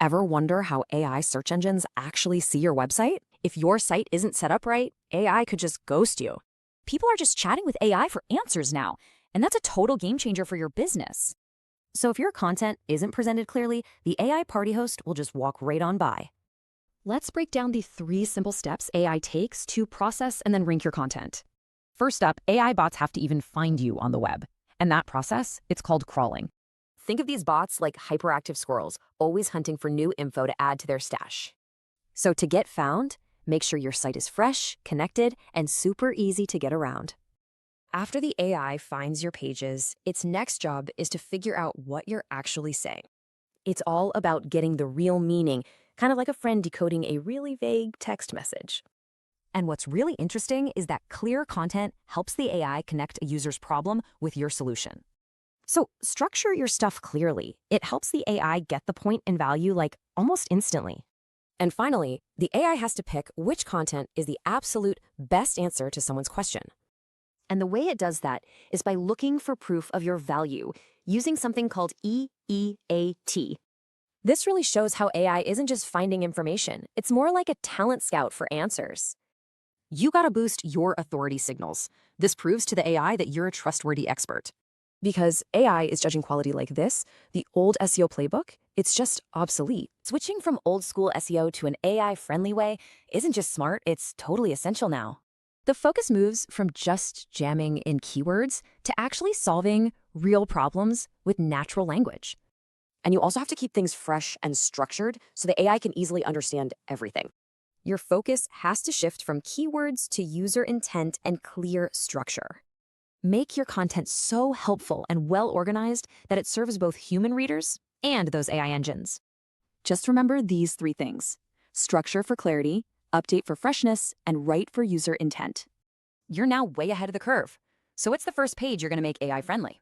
Ever wonder how AI search engines actually see your website? If your site isn't set up right, AI could just ghost you. People are just chatting with AI for answers now, and that's a total game changer for your business. So if your content isn't presented clearly, the AI party host will just walk right on by. Let's break down the 3 simple steps AI takes to process and then rank your content. First up, AI bots have to even find you on the web. And that process, it's called crawling. Think of these bots like hyperactive squirrels, always hunting for new info to add to their stash. So to get found, make sure your site is fresh, connected, and super easy to get around. After the AI finds your pages, its next job is to figure out what you're actually saying. It's all about getting the real meaning, kind of like a friend decoding a really vague text message. And what's really interesting is that clear content helps the AI connect a user's problem with your solution. So structure your stuff clearly. It helps the AI get the point and value like almost instantly. And finally, the AI has to pick which content is the absolute best answer to someone's question. And the way it does that is by looking for proof of your value using something called EEAT. This really shows how AI isn't just finding information. It's more like a talent scout for answers. You gotta boost your authority signals. This proves to the AI that you're a trustworthy expert. Because AI is judging quality like this, the old SEO playbook, it's just obsolete. Switching from old school SEO to an AI-friendly way isn't just smart, it's totally essential now. The focus moves from just jamming in keywords to actually solving real problems with natural language. And you also have to keep things fresh and structured so the AI can easily understand everything. Your focus has to shift from keywords to user intent and clear structure. Make your content so helpful and well-organized that it serves both human readers and those AI engines. Just remember these 3 things: structure for clarity, update for freshness, and write for user intent. You're now way ahead of the curve. So what's the first page you're going to make AI friendly?